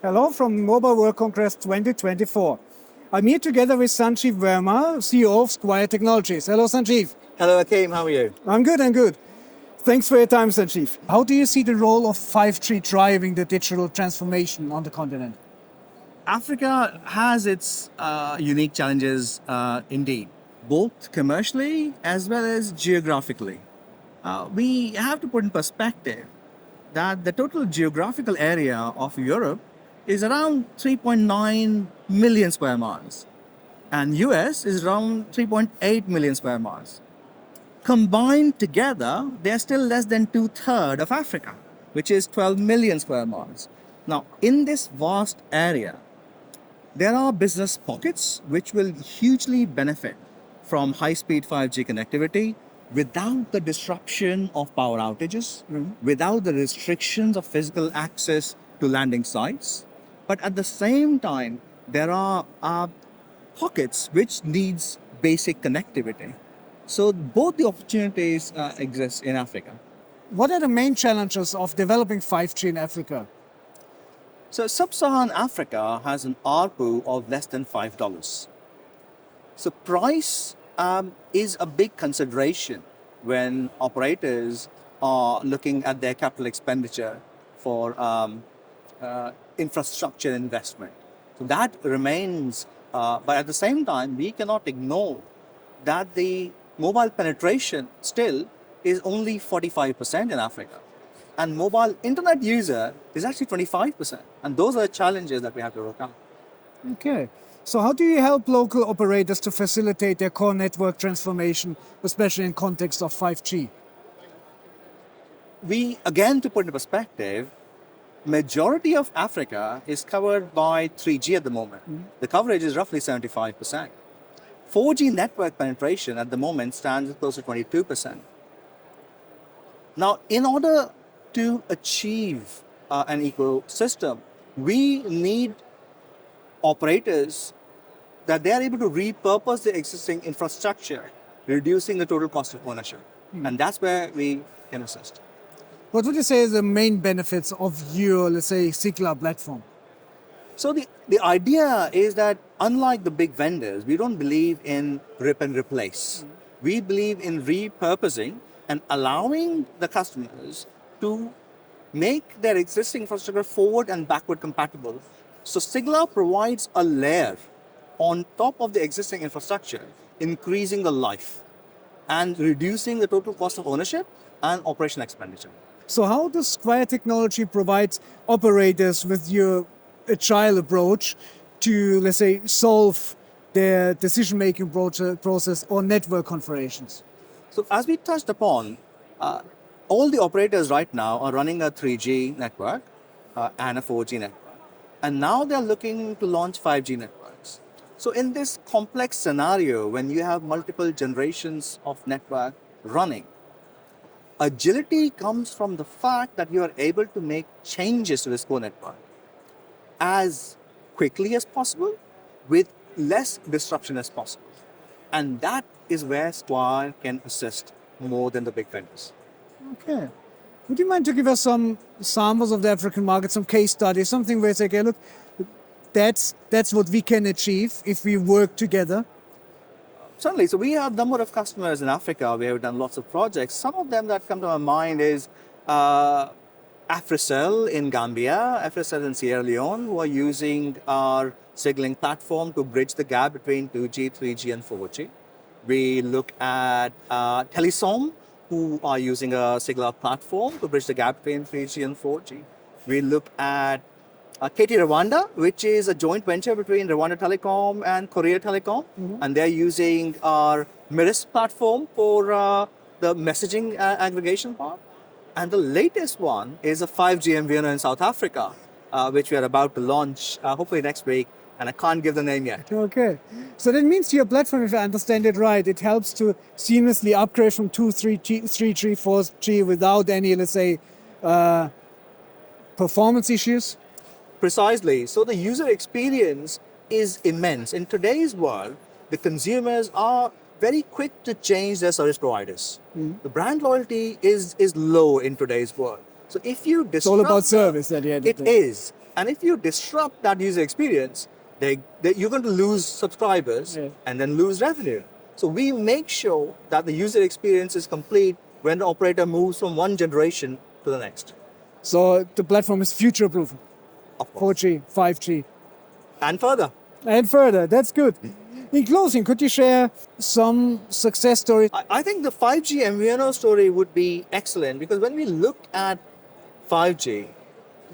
Hello from Mobile World Congress 2024. I'm here together with Sanjeev Verma, CEO of Squire Technologies. Hello, Sanjeev. Hello, Akeem. How are you? I'm good. Thanks for your time, Sanjeev. How do you see the role of 5G driving the digital transformation on the continent? Africa has its unique challenges indeed, both commercially as well as geographically. We have to put in perspective that the total geographical area of Europe is around 3.9 million square miles, and US is around 3.8 million square miles. Combined together, they are still less than two-thirds of Africa, which is 12 million square miles. Now, in this vast area, there are business pockets which will hugely benefit from high-speed 5G connectivity without the disruption of power outages, without the restrictions of physical access to landing sites. But at the same time, there are pockets which needs basic connectivity. So both the opportunities exist in Africa. What are the main challenges of developing 5G in Africa? So sub-Saharan Africa has an ARPU of less than $5. So price is a big consideration when operators are looking at their capital expenditure for infrastructure investment. So that remains, but at the same time, we cannot ignore that the mobile penetration still is only 45% in Africa. And mobile internet user is actually 25%. And those are the challenges that we have to overcome. Okay. So how do you help local operators to facilitate their core network transformation, especially in context of 5G? We, again, to put in perspective, majority of Africa is covered by 3G at the moment. The coverage is roughly 75%. 4G network penetration at the moment stands at close to 22%. Now, in order to achieve an ecosystem, we need operators that they are able to repurpose the existing infrastructure, reducing the total cost of ownership. And that's where we can assist. What would you say is the main benefits of your, let's say, Sigla platform? So the idea is that unlike the big vendors, we don't believe in rip and replace. We believe in repurposing and allowing the customers to make their existing infrastructure forward and backward compatible. So Sigla provides a layer on top of the existing infrastructure, increasing the life and reducing the total cost of ownership and operation expenditure. So how does Squire Technology provide operators with your agile approach to, let's say, solve their decision-making process or network configurations? So as we touched upon, all the operators right now are running a 3G network and a 4G network. And now they're looking to launch 5G networks. So in this complex scenario, when you have multiple generations of network running, agility comes from the fact that you are able to make changes to this core network as quickly as possible with less disruption as possible. And that is where Squire can assist more than the big vendors. Okay. Would you mind to give us some samples of the African market, some case studies, something where it's like, okay, look, that's what we can achieve if we work together? Certainly. So we have a number of customers in Africa. We have done lots of projects. Some of them that come to my mind is Africell in Gambia, Africell in Sierra Leone, who are using our signaling platform to bridge the gap between 2G, 3G, and 4G. We look at Telecom, who are using a Sigla platform to bridge the gap between 3G and 4G. We look at KT Rwanda, which is a joint venture between Rwanda Telecom and Korea Telecom, and they're using our Miris platform for the messaging aggregation part. And the latest one is a 5G MVNO in South Africa, which we are about to launch hopefully next week, and I can't give the name yet. Okay. So that means your platform, if I understand it right, it helps to seamlessly upgrade from 2, 3G, 4G without any, let's say, performance issues? Precisely. So the user experience is immense. In today's world, the consumers are very quick to change their service providers. The brand loyalty is low in today's world. So if you disrupt, It's all about service at the end of it the day. is, and if you disrupt that user experience, you're going to lose subscribers Yeah. and then lose revenue. So we make sure that the user experience is complete when the operator moves from one generation to the next. So the platform is future-proof, Of course. 4G, 5G, And further. and further. That's good. In closing, could you share some success stories? I think the 5G MVNO story would be excellent because when we look at 5G,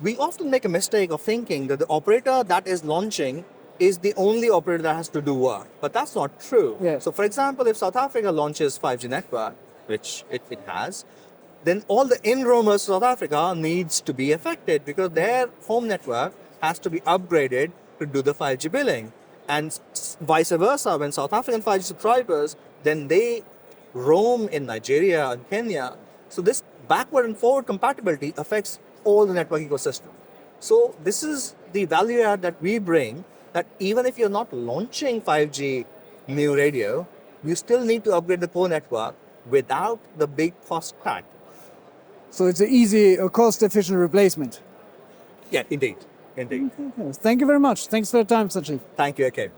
we often make a mistake of thinking that the operator that is launching is the only operator that has to do work. But that's not true. Yeah. So, for example, if South Africa launches 5G network, which it has, then all the in-roamers to South Africa needs to be affected because their home network has to be upgraded to do the 5G billing. And vice versa, when South African 5G subscribers, then they roam in Nigeria and Kenya. So this backward and forward compatibility affects all the network ecosystem. So this is the value add that we bring, that even if you're not launching 5G new radio, you still need to upgrade the core network without the big cost tag. So it's an easy, cost-efficient replacement. Yeah, indeed. Indeed. Yes. Thank you very much. Thanks for your time, Sanjeev. Thank you, AK.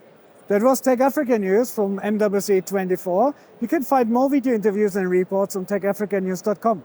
That was TechAfrica News from MWC 24. You can find more video interviews and reports on techafricanews.com.